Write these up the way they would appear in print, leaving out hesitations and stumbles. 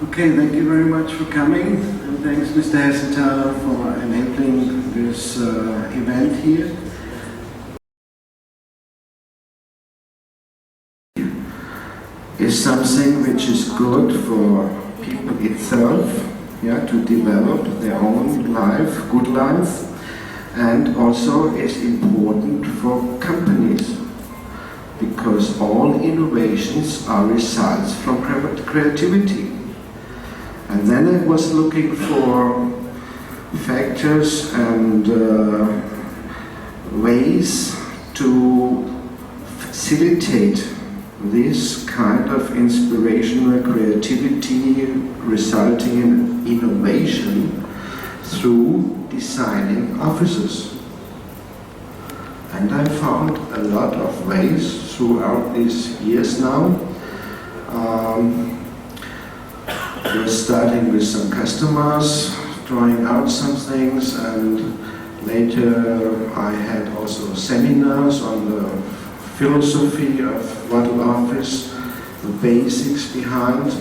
Okay, thank you very much for coming, and thanks Mr. Hessenthaler for enabling this event here. Is something which is good for people itself, to develop their own life, good life, and also is important for companies, because all innovations are results from creativity. And then I was looking for factors and ways to facilitate this kind of inspirational creativity resulting in innovation through designing offices. And I found a lot of ways throughout these years now. We're starting with some customers, drawing out some things, and later I had also seminars on the philosophy of model office, the basics behind,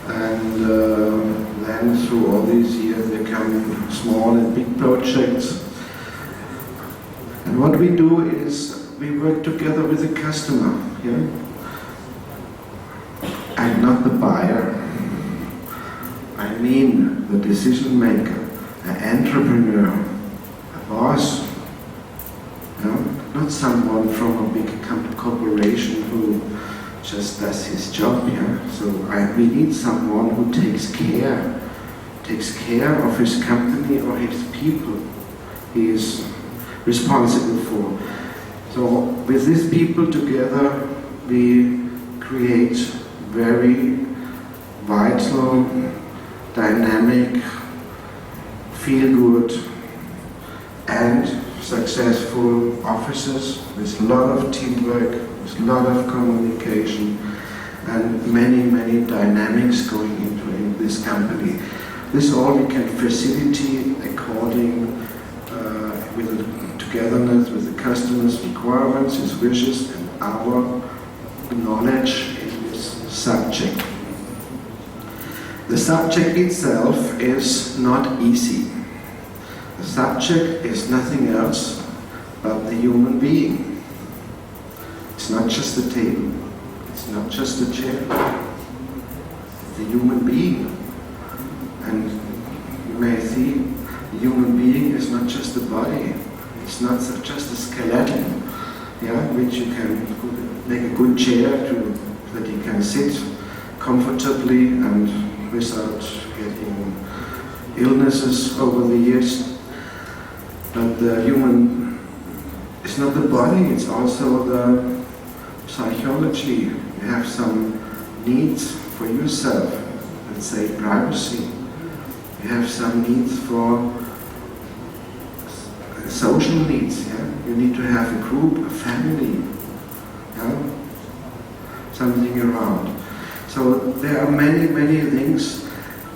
and then through all these years there come small and big projects. And what we do is we work together with the customer, and not the buyer. I mean the decision maker, an entrepreneur, a boss, not someone from a big corporation who just does his job. So we need someone who takes care of his company or his people he is responsible for. So with these people together, we create very vital, dynamic, feel-good and successful offices with a lot of teamwork, with a lot of communication and many dynamics going into this company. This all we can facilitate according with the togetherness with the customer's requirements, his wishes and our knowledge in this subject. The subject itself is not easy. The subject is nothing else but the human being. It's not just the table, it's not just the chair, it's the human being. And you may see the human being is not just the body, it's not just a skeleton, which you can make a good chair that you can sit comfortably and without getting illnesses over the years. But the human is not the body, it's also the psychology. You have some needs for yourself, let's say privacy. You have some needs for social needs. You need to have a group, a family, something around. So there are many things,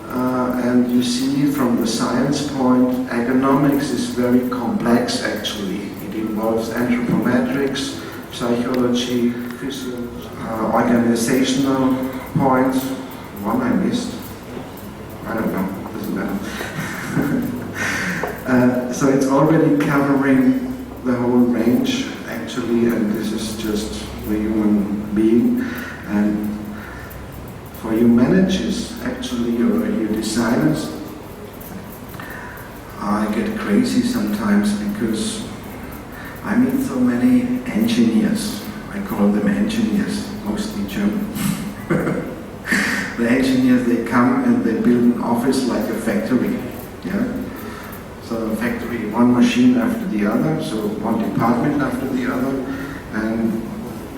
and you see from the science point, economics is very complex actually. It involves anthropometrics, psychology, physiology, organizational points. One I missed. I don't know, doesn't matter. So it's already covering the whole range actually, and this is just the human being. And for you managers, actually, or you designers, I get crazy sometimes because I meet so many engineers. I call them engineers, mostly German. The engineers, they come and they build an office like a factory. So a factory, one machine after the other, so one department after the other, and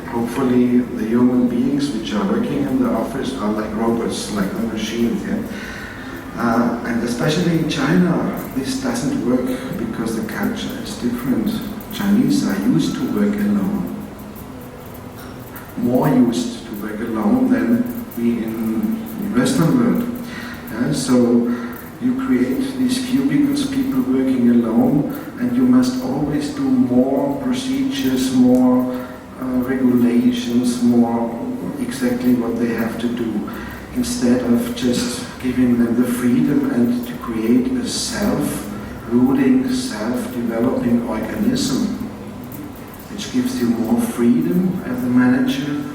hopefully the human beings which are working in the office are like robots, like the machines. And especially in China, this doesn't work because the culture is different. Chinese are used to work alone. More used to work alone than we in the Western world. So you create these cubicles, people working alone, and you must always do more procedures, more regulations, more exactly what they have to do. instead of just giving them the freedom and to create a self-ruling, self-developing organism, which gives you more freedom as a manager,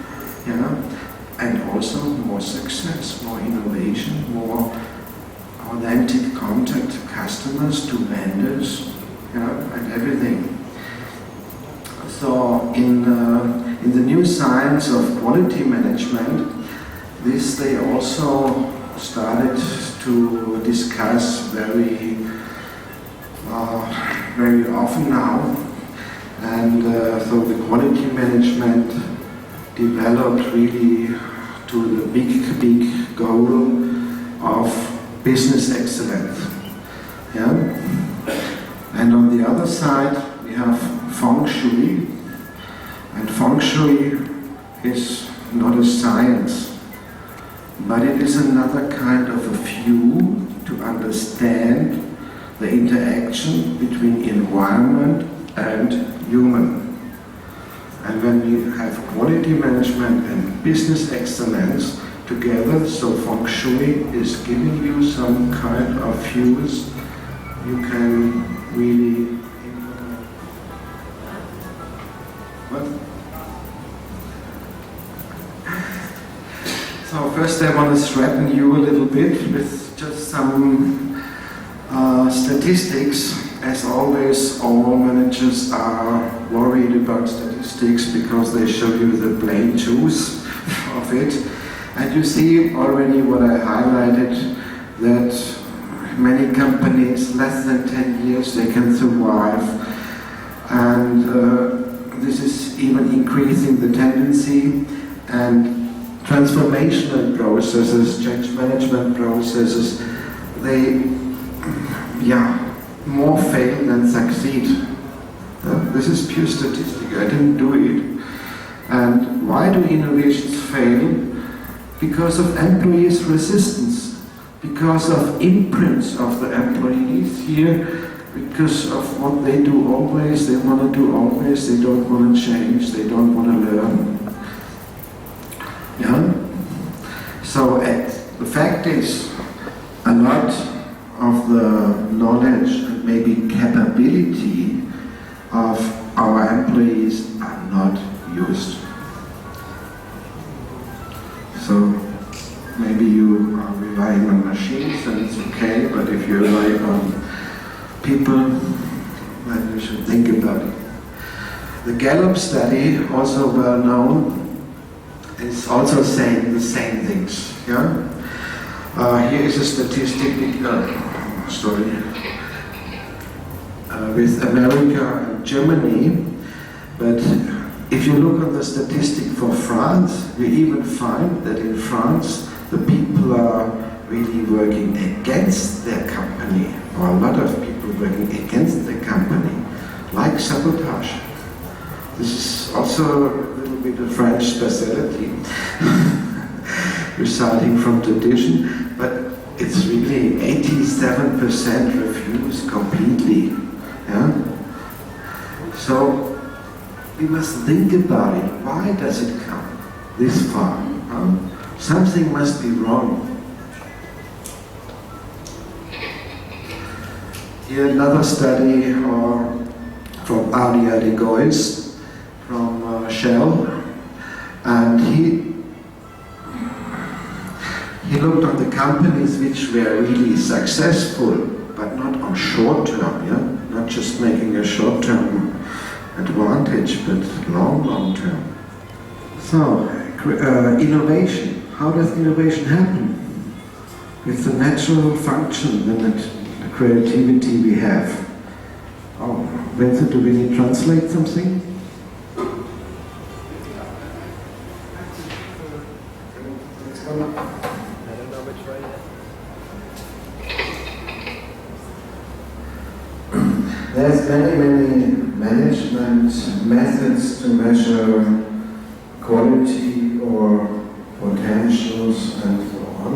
and also more success, more innovation, more authentic contact to customers, to vendors, and everything. So in the new science of quality management, they also started to discuss very often now, and so the quality management developed really to the big goal of business excellence. And on the other side we have Feng Shui, and Feng Shui is not a science, but it is another kind of a view to understand the interaction between environment and human. And when we have quality management and business excellence together, so Feng Shui is giving you some kind of views you can really implement. What? So first I want to threaten you a little bit with just some statistics. As always, all managers are worried about statistics because they show you the plain juice of it. And you see already what I highlighted, that many companies, less than 10 years, they can survive. And this is even increasing the tendency. And transformational processes, change management processes, they, more fail than succeed. This is pure statistic, I didn't do it. And why do innovations fail? Because of employees' resistance, because of imprints of the employees here, because of what they do always, they want to do always, they don't want to change, they don't want to learn. So the fact is, a lot of the knowledge and maybe capability of our employees are not used. So maybe you are relying on machines and it's okay, but if you rely on people, then you should think about it. The Gallup study, also well known, is also saying the same things. Here is a statistic with America and Germany, but if you look at the statistic for France, we even find that in France the people are really working against their company, or a lot of people working against their company, like sabotage. This is also a little bit of French specialty, resulting from tradition, but it's really 87% refuse completely. So we must think about it. Why does it come this far? Something must be wrong. Here another study from Adia de Gois from Shell, and he looked on the companies which were really successful, but not on short term, not just making a short term advantage, but long term. So, innovation. How does innovation happen? It's a natural function and the creativity we have. Oh, Vincent, do we need to translate something? There's many management methods to measure quality or potentials and so on.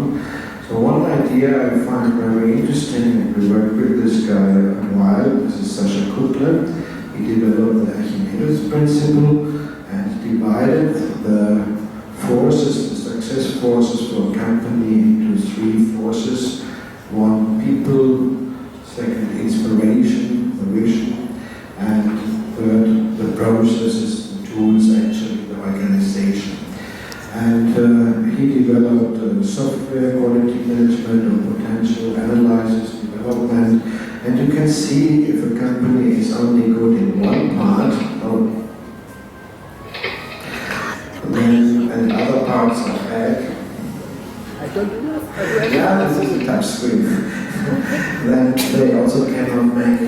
So one idea I find very interesting, and we worked with this guy a while, this is Sasha Kutler. He developed the Archimedes principle and divided the forces, the success forces for a company into three forces. One, people. Second, inspiration, the vision. And third, the processes, the tools, actually the organization. And he developed software quality management or potential analysis development. And you can see if a company is only good in one part, then and other parts are bad. I don't know. Yeah, this is a touch screen. Then they also cannot make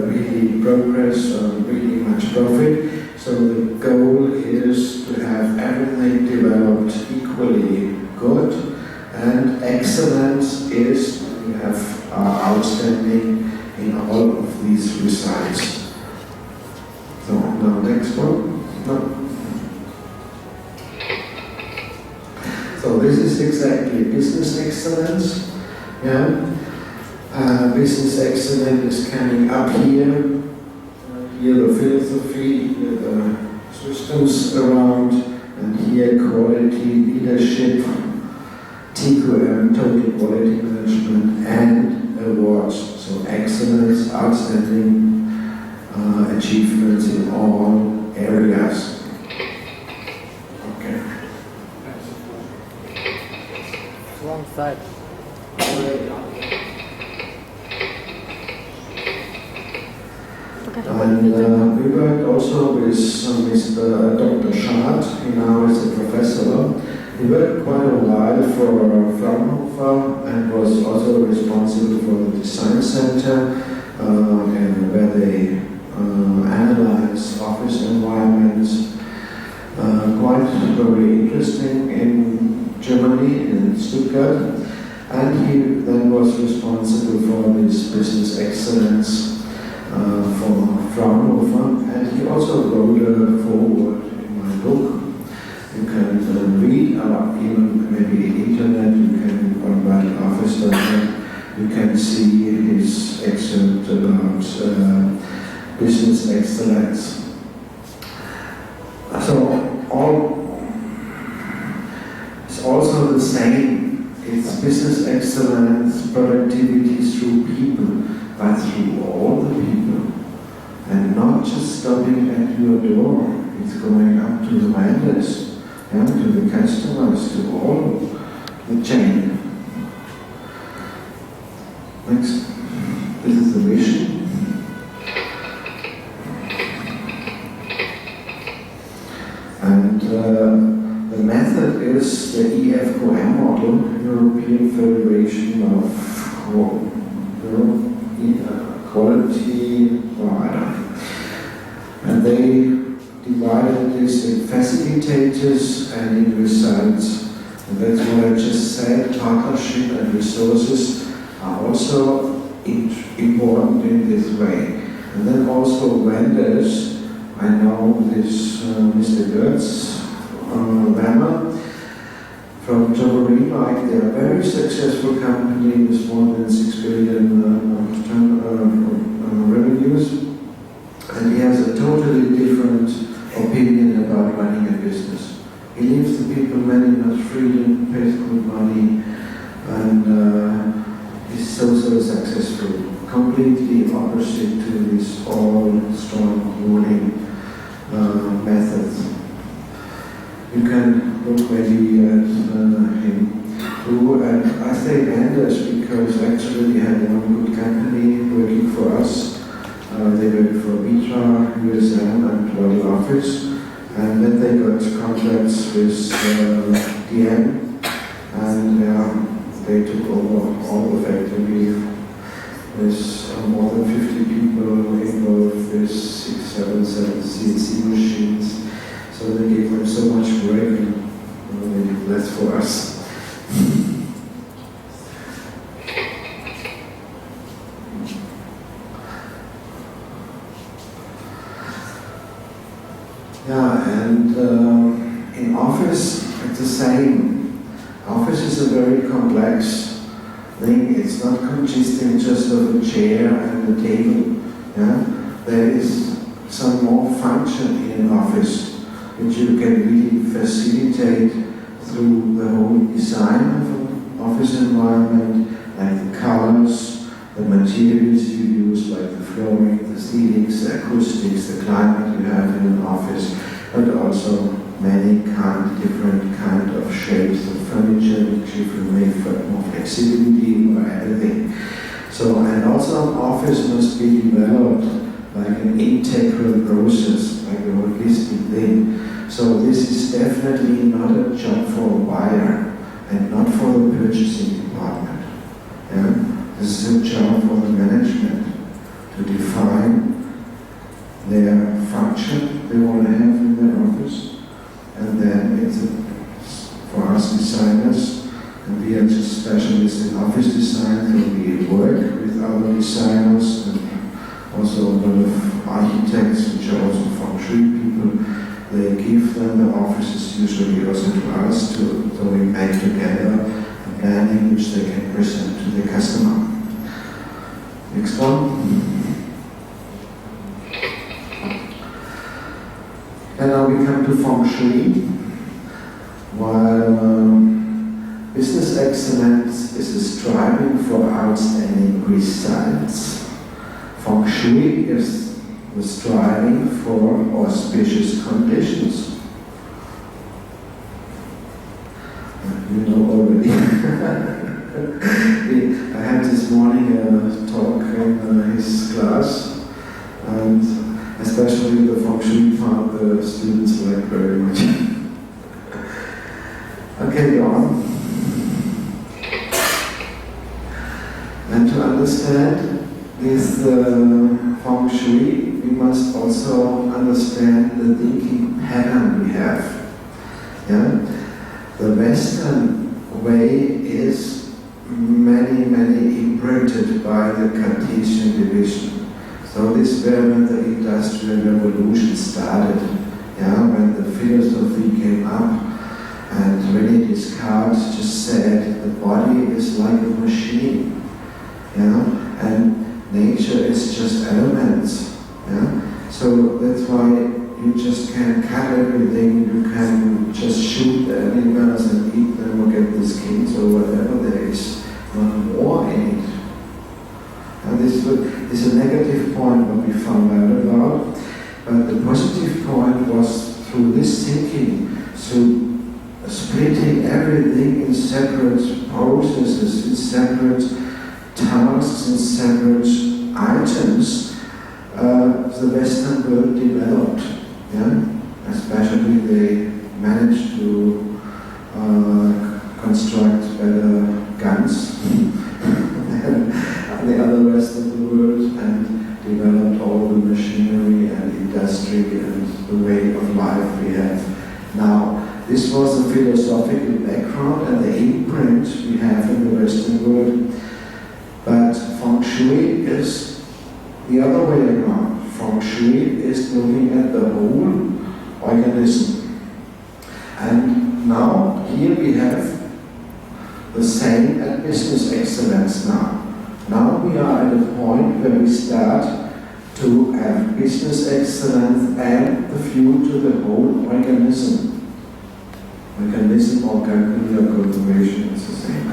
really progress or really much profit. So the goal is to have everything developed equally good, and excellence is to have outstanding in all of these results. So now next one. No. So this is exactly business excellence. Yeah. Business excellence is coming up here. Here the philosophy, here the systems around, and here quality, leadership, TQM, total quality management, and awards. So excellence, outstanding achievements in all areas. Okay. Wrong side. And we worked also with Mr. Dr. Schad, he now is a professor. He worked quite a while for Fraunhofer and was also responsible for the design center, and where they analyze office environments. Quite very interesting in Germany, in Stuttgart. And he then was responsible for this business excellence for Fraunhofer, and he also wrote a foreword in my book. You can read, even maybe the internet, you can on office.net, you can see his excerpt about business excellence. So it's also the same. It's business excellence, productivity through people, but through all the people, and not just stopping at your door. It's going up to the vendors, and to the customers, to all the chain. Next, this is the vision. And the method is the EFQM model, European Federation of Quality Provider. And they divided this in facilitators and in results. And that's what I just said, partnership and resources are also important in this way. And then also vendors. I know this Mr. Götz Wemmer from Tomarino. They are a very successful company with more than 6 billion revenues. And he has a totally different opinion about running a business. He leaves the people many much freedom, pays good money, and is so successful. Completely opposite to this all strong ruling methods. You can look maybe at him too, and I say vendors because actually we had one good company working for us. They worked for Vitra, USM, and Royal Office, and then they got contracts with DM, and they took over all the factory with more than 50 people involved with 6, 7 CNC machines. So they gave them so much work, and that's for us. Yeah, and in office, it's the same. Office is a very complex thing. It's not consisting just of a chair and a table. Yeah? There is some more function in an office which you can really facilitate through the whole design of an office environment, like the colors, the materials you use, like the flooring, the ceilings, the acoustics, the climate you have in an office, but also many different kind of shapes of furniture which you can make for more flexibility or everything. So, and also an office must be developed like an integral process, like a holistic thing. So this is definitely not a job for a buyer and not for the purchasing department. Yeah? This is a job for the management to define their function they want to have in their office. And then it's for us designers, and we are just specialists in office design, so we work with other designers and also a lot of architects, which are also Feng Shui people. They give them the offices usually also to us, so we make together a planning which they can present to the customer. Next one. And now we come to Feng Shui. While business excellence is a striving for outstanding results, Feng Shui is the striving for auspicious conditions. You know already. I had this morning a talk in his class, and especially the Feng Shui part, the students like very much. Okay, go on. And to understand this Feng Shui, we must also understand the thinking pattern we have. Yeah? The Western way is many imprinted by the Cartesian division. So this is where when the Industrial Revolution started, yeah, when the philosophy came up, and René Descartes just said the body is like a machine, yeah, and nature is just elements, yeah. So that's why you just can't cut everything. You can just shoot the animals and eat them or get the skins or whatever. There is not more in it. And this is a negative point what we found out about. But the positive point was through this thinking, so splitting everything in separate processes, in separate tasks, in separate items, the Western world developed. Yeah? Especially they managed to construct better guns than the other rest of the world, and developed all the machinery and industry and the way of life we have now. This was the philosophical background and the imprint we have in the Western world. But Feng Shui is the other way around. Feng Shui is looking at the whole organism. And now, here we have the same at business excellence now. Now we are at a point where we start to have business excellence and the view to the whole organism. Mechanism or calculation is the same.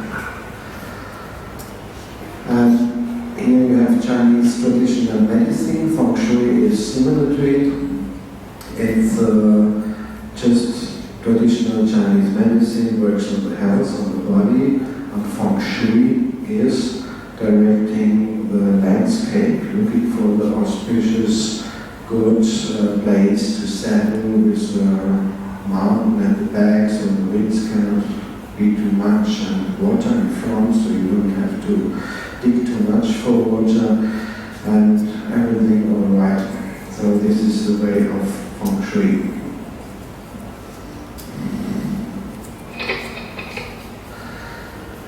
And here you have Chinese traditional medicine. Feng Shui is similar to it. It's just traditional Chinese medicine, works on the health of the body, and Feng Shui is directing the landscape, looking for the auspicious, good place to settle with mountain at the back, so the winds cannot be too much, and water in front, so you don't have to dig too much for water, and everything all right. So this is the way of Feng Shui.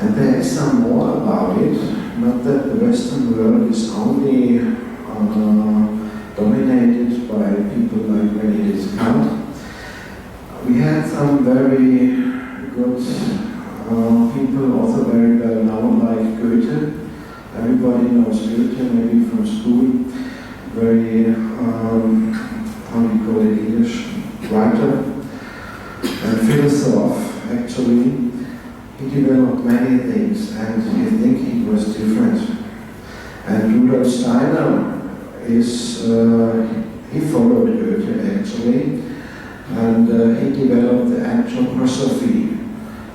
And there is some more about it, not that the Western world is only dominated by people like René Descartes. We had some very good people, also very well known, like Goethe. Everybody knows Goethe, maybe from school. Very, how do you call it in English, writer and philosopher. actually, he developed many things, and his thinking was different. And Rudolf Steiner he followed Goethe actually, and he developed the anthroposophy,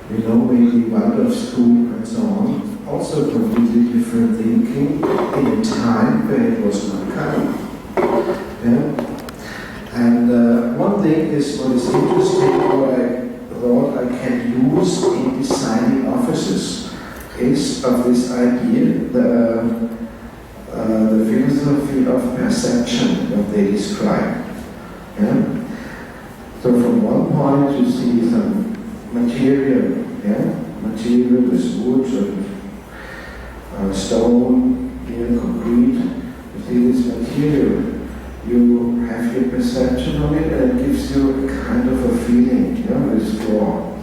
maybe Waldorf school and so on. Also completely different thinking in a time where it was not common. Yeah? And one thing is what is interesting, what I thought I can use in designing offices is of this idea, the philosophy of perception that they describe. Yeah? So from one point you see some material, material with wood and stone, concrete. You see this material, you have your perception of it, and it gives you a kind of a feeling, this floor.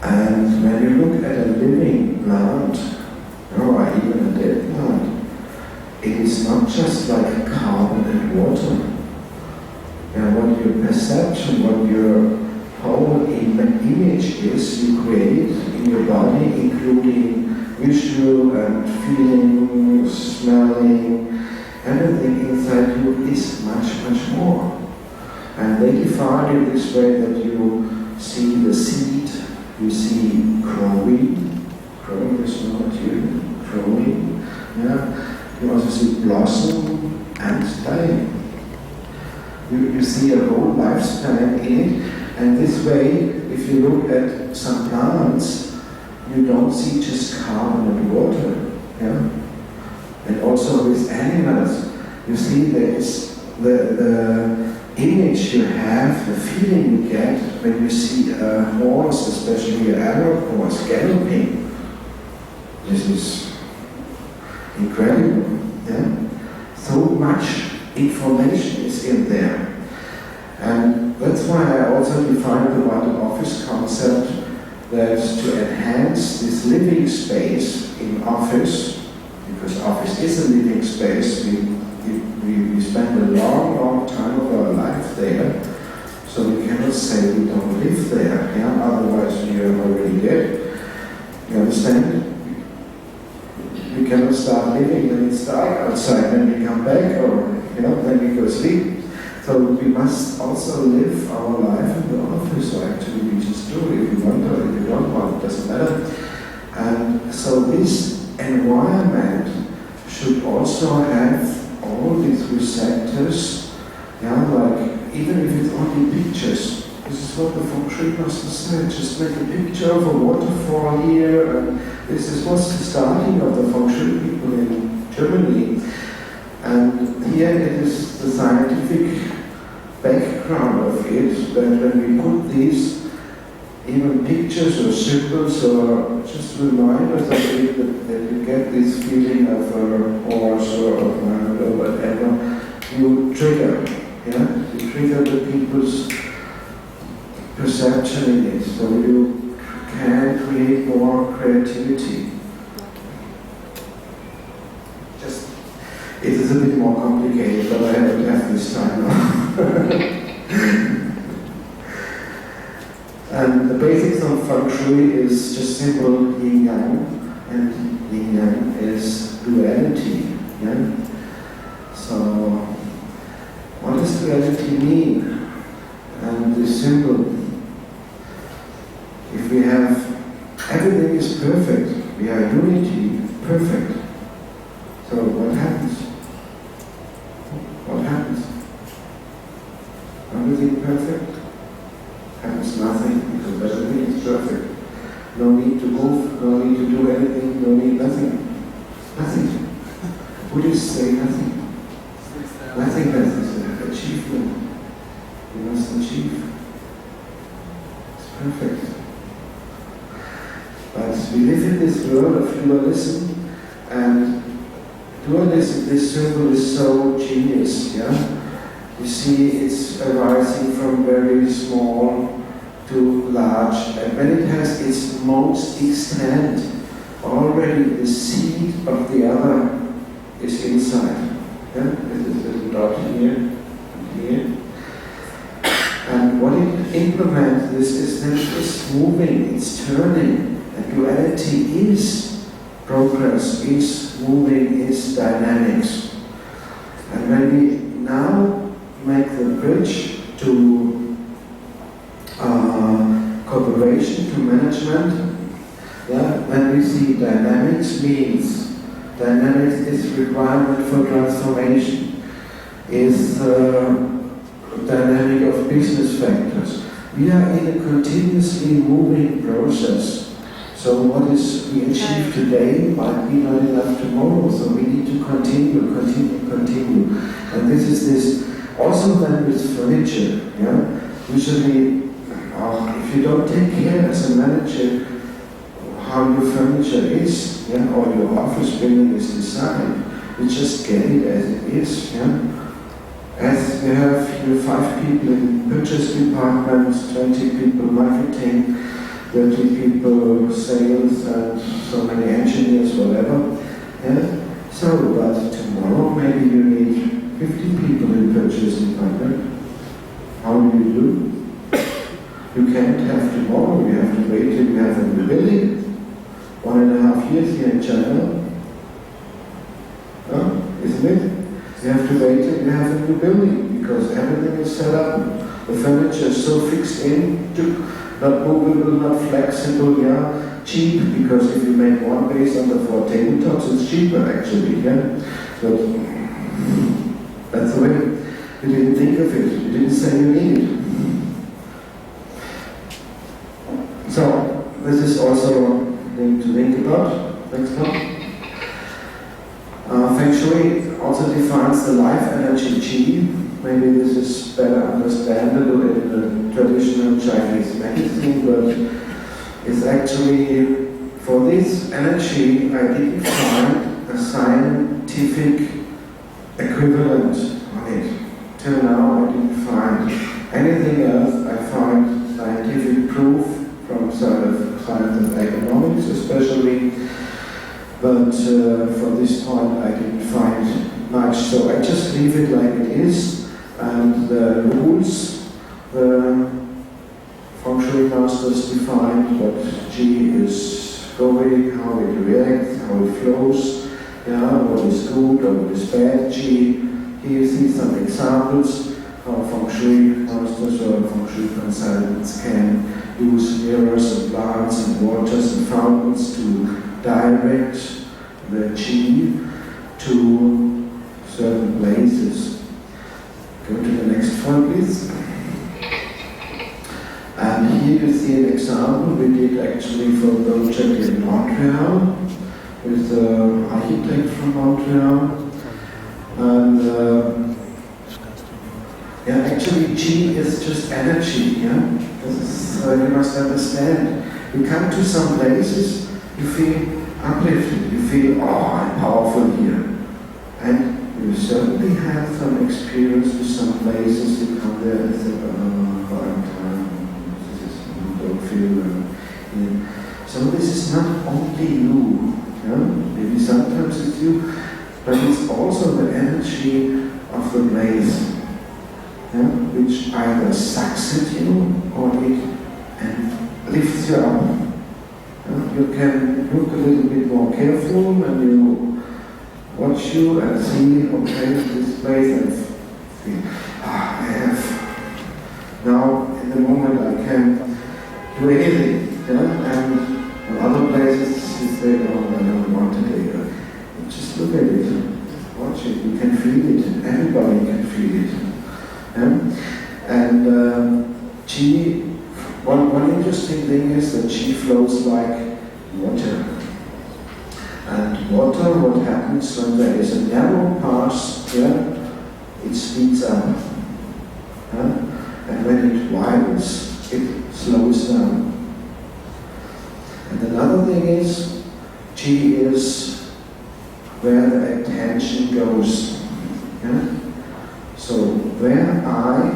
And when you look at a living plant, or even a dead plant, it is not just like carbon and water. What your perception, what your whole image is, you create in your body, including visual and feeling, smelling, everything inside you is much, much more. And they define it this way that you see the seed, you see growing is no material, growing, you also see blossom and dying. You see a whole lifespan in it, and this way, if you look at some plants, you don't see just carbon and water, And also with animals, you see there is the image you have, the feeling you get when you see a horse, especially an Arab horse, galloping. This is incredible, So much information is in there. And that's why I also defined the Vital Office concept, that to enhance this living space in office, because office is a living space, we spend a long, long time of our life there, so we cannot say we don't live there, otherwise we are already dead. You understand? We cannot start living when it's dark outside, then we come back, or then we go sleep. So we must also live our life in the office, or actually we just do it if we want or if we don't want, it doesn't matter. And so this environment should also have all these receptors, like even if it's only pictures. This is what the Feng Shui master said, just make a picture of a waterfall here, and this was the starting of the Feng Shui people in Germany. And here it is the scientific background of it, that when we put these even pictures or symbols or just reminders of it, that you get this feeling of a horse or a man or whatever, you trigger, you trigger the people's perception in it, so you can create more creativity. It is a bit more complicated, but I don't have this time now. And the basics of Feng Shui is just simple yin yang, and yin yang is duality. So, what does duality mean? And this symbol, if we have everything is perfect, we are unity, perfect. So what happens? What happens? Everything perfect? Happens nothing, because everything is perfect. No need to move, no need to do anything, no need nothing. Nothing. Buddhists say nothing. Nothingness is an achievement. You must achieve. It's perfect. But we live in this world of dualism, and dualism, this symbol is so genius, You see, it's arising from very small to large, and when it has its most extent, already the seed of the other is inside. This is little dot here and here. And what it implements is that it's moving, it's turning, and duality is progress, is moving, is dynamics. And when we now make the bridge to cooperation, to management, when we see dynamics means, dynamics is requirement for transformation, is dynamic of business factors. We are in a continuously moving process. So what is we achieve today might be not enough tomorrow, so we need to continue. And this is this, also then with furniture, usually if you don't take care as a manager how your furniture is, or your office building is designed, you just get it as it is, As you have 5 people in purchase departments, 20 people marketing, 30 people sales, and so many engineers, whatever. So, but tomorrow maybe you need 50 people in purchase department. How do you do? You can't have tomorrow, you have to wait till you have a new building. 1.5 years here in China. Isn't it? You have to wait till you have a new building because everything is set up. The furniture is so fixed in, not movable, not flexible, cheap, because if you make one base on the 4 tabletops, it's cheaper actually, But that's the way. You didn't think of it, you didn't say you need it. So, this is also a thing to think about. Next one. Feng Shui also defines the life energy Qi. Maybe this is better understandable in the traditional Chinese medicine, but it's actually, for this energy, I didn't find a scientific equivalent on it. Till now, I didn't find anything else. I find scientific proof from science of economics, especially. But from this point I didn't find much, so I just leave it like it is. And the rules, the Feng Shui masters defined what Qi is going, how it reacts, how it flows, what is good or what is bad Qi. Here you see some examples how Feng Shui masters or Feng Shui consultants can use mirrors and plants and waters and fountains to direct the Qi to certain places. Go to the next one, please. And here you see an example we did actually for a project in Montreal with an architect from Montreal. And actually Qi is just energy, This is, you must understand. You come to some places, you feel uplifted, you feel, I'm powerful here. And you certainly have some experience with some places, you come there and say, I'm tired, don't feel So this is not only you, maybe sometimes it's you, but it's also the energy of the place, which either sucks at you or it lifts you up. You can look a little bit more careful when you watch you and see, okay, this place and feel, I have. Now, in the moment I can do anything, and in other places you say, oh, I don't want to do it. Just look at it, watch it, you can feel it, everybody can feel it. And Qi, one interesting thing is that Qi flows like water. And water, what happens when there is a narrow path, it speeds up. And when it widens, it slows down. And another thing is, Qi is where the attention goes. So where I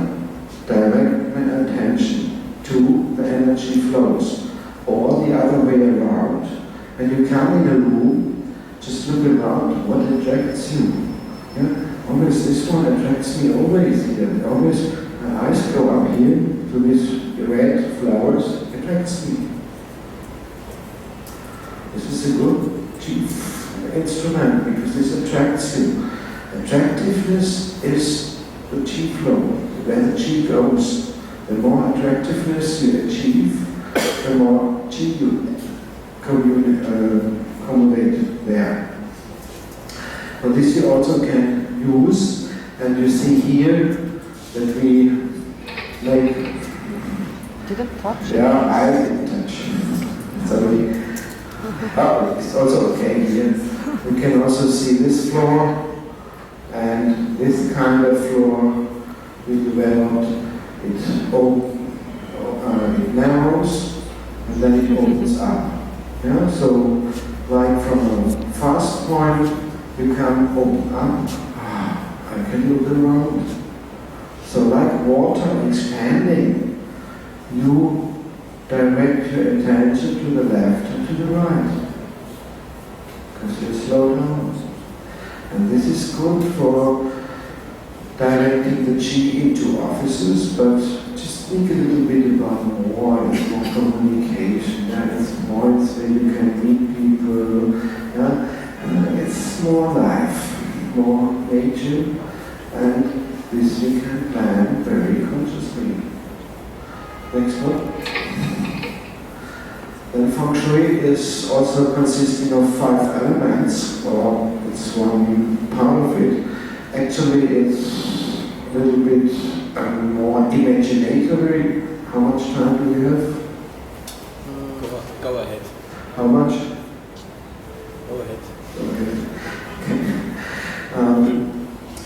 direct my attention to, the energy flows, or the other way around. When you come in a room, just look around, what attracts you? Always this one attracts me, always here. Always my eyes go up here to to these red flowers attracts me. This is a good chief instrument because this attracts you. Attractiveness is the chi flow. Where the chi goes, the more attractiveness you achieve, the more chi you accommodate there. But this you also can use, and you see here that we make. Didn't touch. Yeah, I didn't touch. Sorry. Oh, it's also okay here. We can also see this floor and this kind of floor we developed. It narrows and then it opens up. Yeah? So, like from a fast point, you can open up. I can look around. So, like water expanding, you direct your attention to the left and to the right. Because you slow down. And this is good for directing the chi into offices, but just think a little bit about more. It's more communication, it's more, it's where you can meet people, it's more life, more nature, and this we can plan very consciously. Next one. Then Feng Shui is also consisting of 5 elements, or it's one part of it. Actually, it's a little bit more imaginatory. How much time do we have? Go ahead. How much? Go ahead. Okay.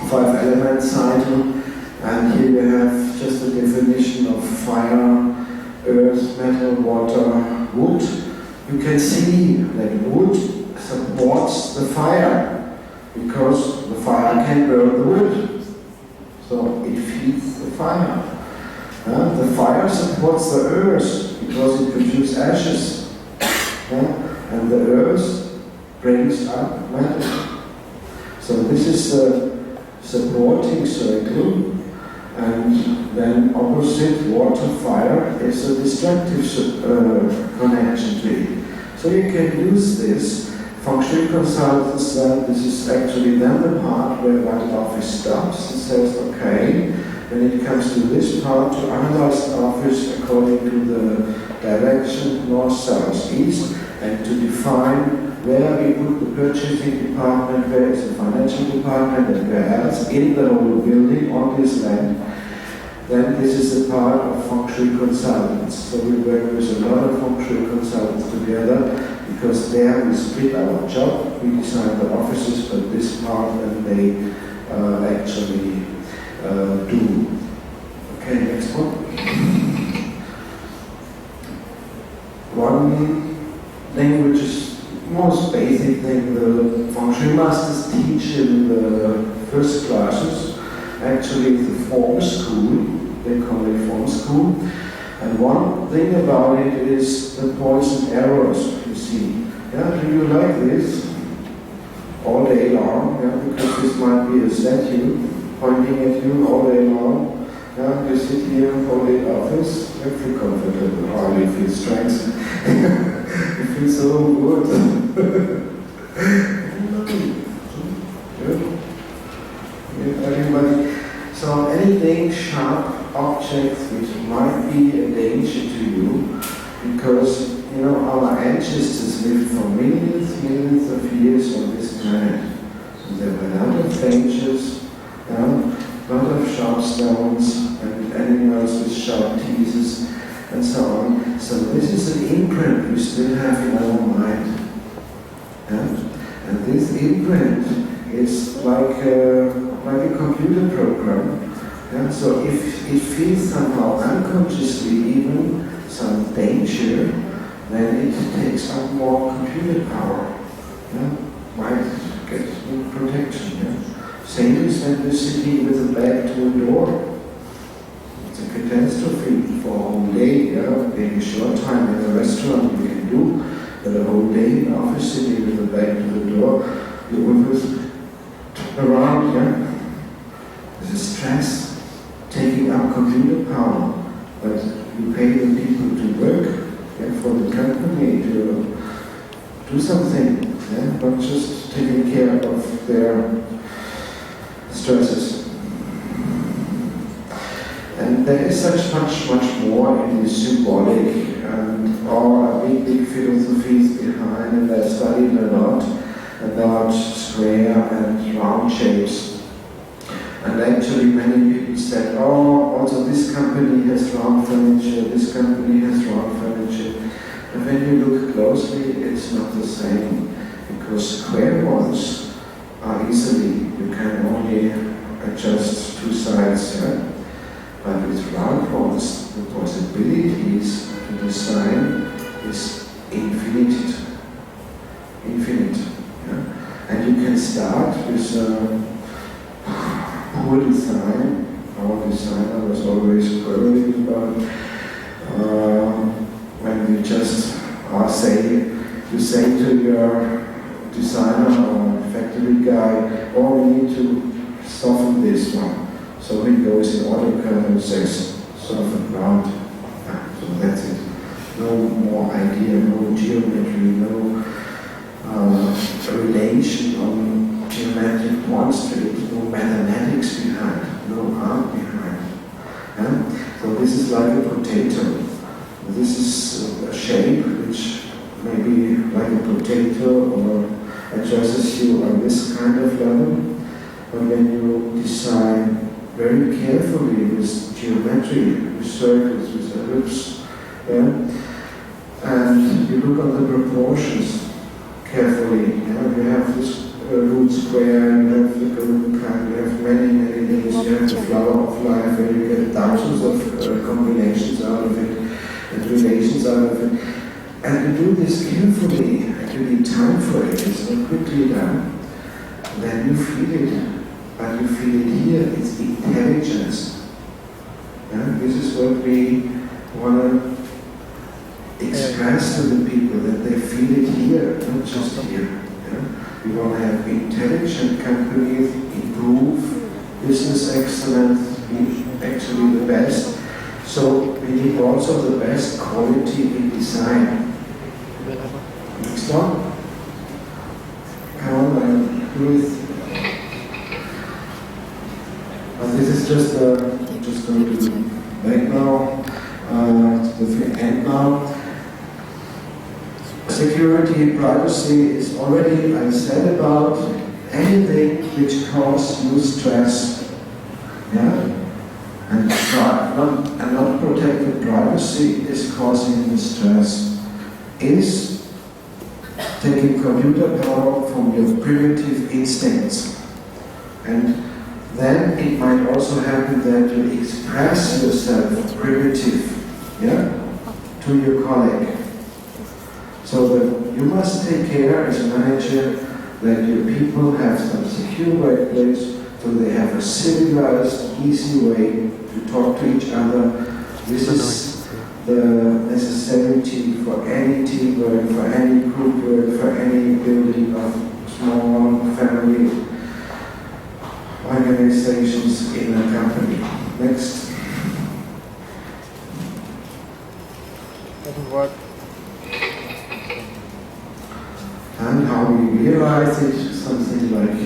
5 elements cycle, and here we have just a definition of fire, earth, metal, water, wood. You can see that wood supports the fire because the fire can burn the wood. So it feeds the fire. The fire supports the earth because it produces ashes. And the earth brings up metal. So this is the supporting circle. And then opposite water, fire is a destructive connection to it. So you can use this. Feng Shui consultants, this is actually then the part where one office stops and says, okay, when it comes to this part, to analyze the office according to the direction north, south, east, and to define where we put the purchasing department, where is the financial department, and where else in the whole building on this land. Then this is the part of Feng Shui consultants. So we work with a lot of Feng Shui consultants together because there we split our job. We design the offices, but this part then they actually do. Okay, next one. One thing which is most basic thing the Feng Shui masters teach in the first classes, actually the form school, they call it form school. And one thing about it is the points and arrows, you see. Yeah, do you like this? All day long, because this might be a statue pointing at you all day long. You sit here for the office, you feel comfortable, or you feel strength. You feel so good. Everybody. So anything sharp, objects which might be a danger to you, because our ancestors lived for millions of years on this planet. So there were a lot of dangers, a lot of sharp stones and animals with sharp teeth and so on. So this is an imprint we still have in our mind. And this imprint is like a computer program. So if it feels somehow unconsciously even some danger, then it takes up more computer power. Might get protection. Same is when you're sitting with a back to a door. It's a catastrophe for a whole day. Maybe a short time in a restaurant you can do, but a whole day in the office sitting with a back to the door, you always turn around. There's a stress taking up computer power. but you pay the people to work, yeah, for the company to do something, yeah, not just taking care of their stresses. And there is such much more in the symbolic and all big philosophies behind, and I studied a lot about square and round shapes. And actually many people said, oh, also this company has round furniture, this company has round furniture. And when you look closely, it's not the same, because square ones are easily, you can only adjust two sides, yeah? But with round ones, the possibilities to design is infinite. Yeah? And you can start with poor design. Our designer was always worried about when you just you say to your designer or factory guy, oh, we need to soften this one. So he goes in AutoCAD and says, soften round. So that's it. No more idea, no geometry, no relation on geometric monsters, no mathematics behind, no art behind. Yeah? So this is like a potato. This is a shape which may be like a potato or addresses you on this kind of level. But when you design very carefully with geometry, with circles, with ellipses, yeah? And you look at the proportions carefully. Yeah? You have this root square, you have the golden kind, you have many things, you have the flower of life, where you get thousands of combinations out of it, and relations out of it. And you do this carefully, and you need time for it, it's not quickly done. Then you feel it. But you feel it here, it's intelligence. Yeah? This is what we want to express to the people, that they feel it here, not just here. Yeah? We want to have intelligent companies, improve business excellence, be actually the best. So we need also the best quality in design. Next one. Come on, Ruth. This is just going to back now, to the end now. Security, privacy is already, I said, about anything which causes you stress. Yeah? And not protected privacy is causing you stress. Is taking computer power from your primitive instincts. And then it might also happen that you express yourself primitive, yeah, to your colleague. So that you must take care as a manager that your people have some secure workplace, so they have a civilized, easy way to talk to each other. This is the necessity for any teamwork, for any group work, for any building of small family organizations in a company. Next. Doesn't work. And how we realize it, something like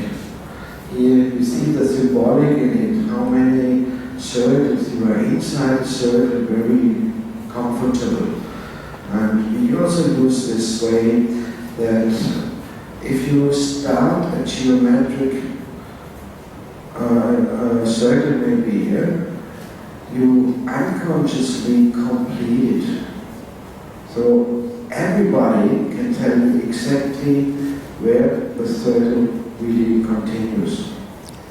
here you see the symbolic in it, how many circles you are inside a circle, very comfortable. And we also use this way that if you start a geometric circle maybe here, you unconsciously complete it. So everybody can tell you exactly where the circle really continues,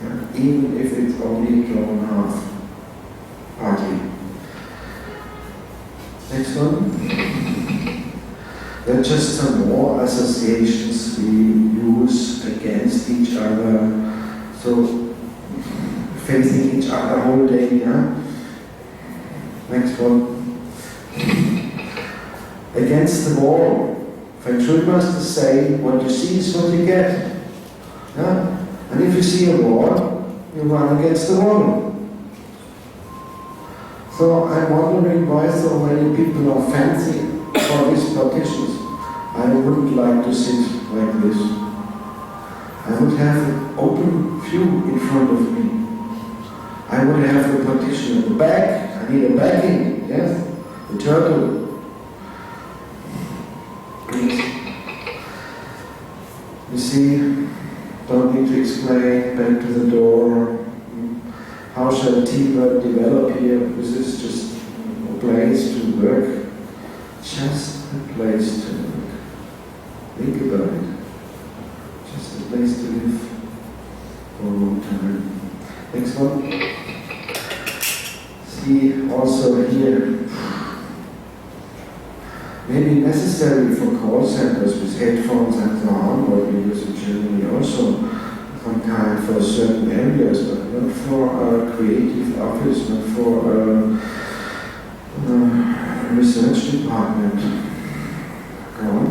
yeah? Even if it's only drawn half, partly. Next one. There are just some more associations we use against each other. So facing each other whole day, yeah? Next one. Against the wall. Feng Shui masters say, what you see is what you get. Yeah? And if you see a wall, you run against the wall. So So I'm wondering why so many people are fancy for these partitions. I wouldn't like to sit like this. I would have an open view in front of me. I would have the partition at the back. I need a backing, yes? The turtle. You see, don't need to explain, back to the door. How shall teamwork develop here? This is just a place to work. Just a place to work. Think about it. Just a place to live for a long time. Next one. See also here. Maybe necessary for call centers with headphones and so on, what we use in Germany also, some kind for certain areas, but not for a creative office, not for a research department. Go on.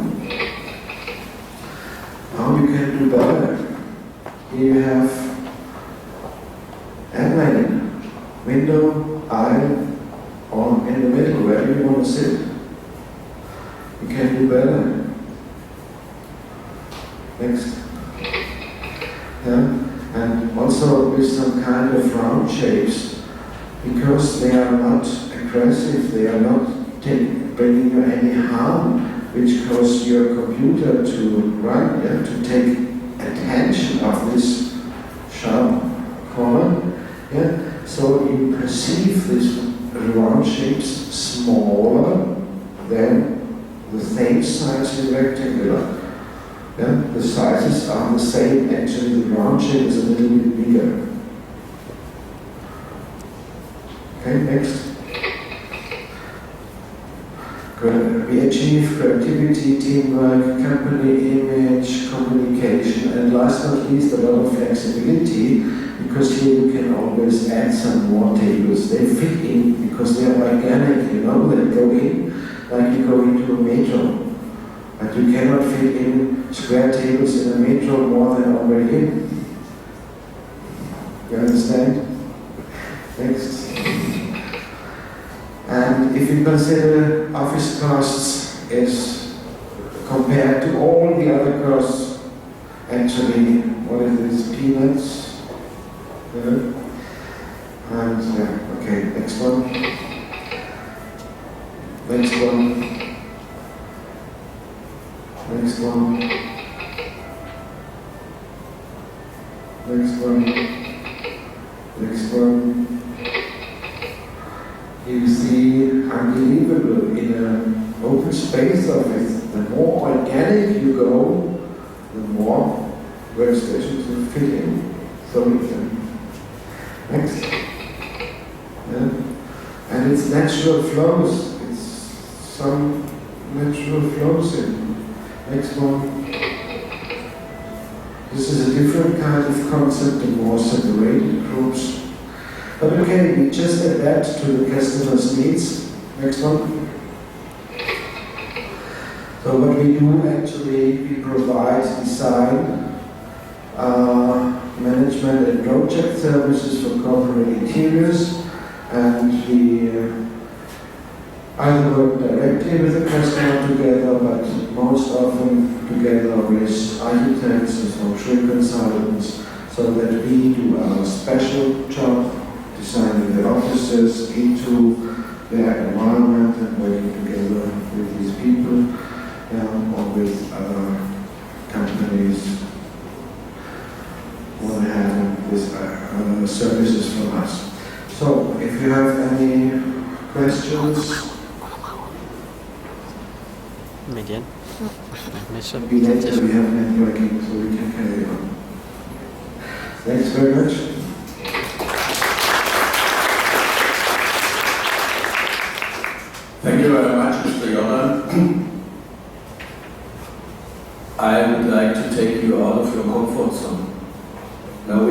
Now you can do better. Here you have airplane, window, aisle, or in the middle, wherever you want to sit. You can do better. Next. Yeah. And also with some kind of round shapes, because they are not aggressive, they are not bringing you any harm, which causes your computer to run, yeah, to take attention of this sharp corner. Yeah. So you perceive these round shapes smaller than the same size in rectangular. Yeah? The sizes are the same, actually the round shape is a little bit bigger. Okay, next. We achieve creativity, teamwork, company image, communication, and last but not least a lot of flexibility, because here you can always add some more tables. They fit in because they are organic, you know, they go in like you go into a metro. But you cannot fit in square tables in a metro more than already in. You understand? Next. And if you consider office costs as compared to all the other costs, actually, what is this? Peanuts? Yeah. And, okay, next one. Next one. Next one. Next one. Next one. You see, unbelievable, in an open space office, the more organic you go, the more workstations will fit in. So we can. Next. Yeah. And it's natural flows. It's some natural flows in. Next one. This is a different kind of concept, the more separated groups. But okay, we just adapt to the customer's needs. Next one. So what we do actually, we provide design, management and project services for corporate interiors, and we either work directly with the customer together, but most often together with architects and Feng Shui consultants, so that we do our special job, designing the offices into their environment and working together with these people, or with other companies who have these services from us. So, if you have any questions, Median. maybe later we have networking so we can carry on. Thanks very much. Thank you very much, Mr. Jordan. I would like to take you out of your comfort zone. Now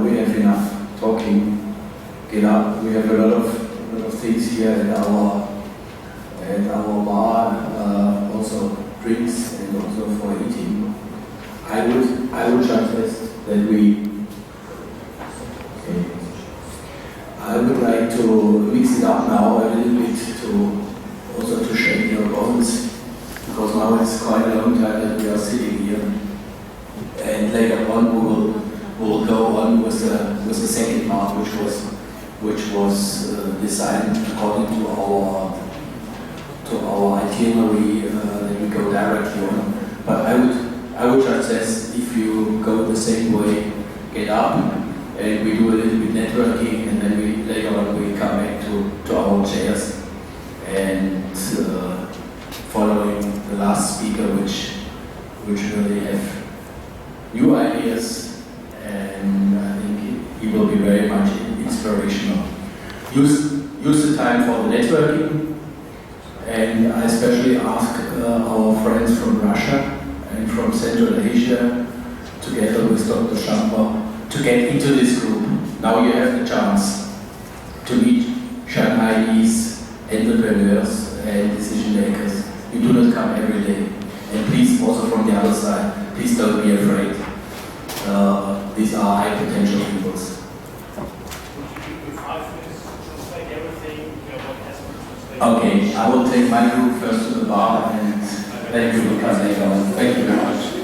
we have enough talking. Get up. We have a lot of things here at our bar, also drinks and also for eating. I would suggest that we. Okay. I would like to mix it up now a little bit to also to shake your bones, because now it's quite a long time that we are sitting here, and later on we will go on with the second part, which was designed according to our itinerary that we go directly on. But I would suggest, if you go the same way, get up and we do a little bit networking, and then later on we come back to our chairs and following the last speaker, which really have new ideas, and I think he will be very much inspirational. Use the time for the networking, and I especially ask our friends from Russia and from Central Asia, together with Dr. Shampa, to get into this group. Now you have the chance to meet Shanghainese entrepreneurs and decision makers. You do not come every day. And please, also from the other side, please don't be afraid. These are high potential peoples. Okay, I will take my group first to the bar, and then you will come later on. Thank you very much.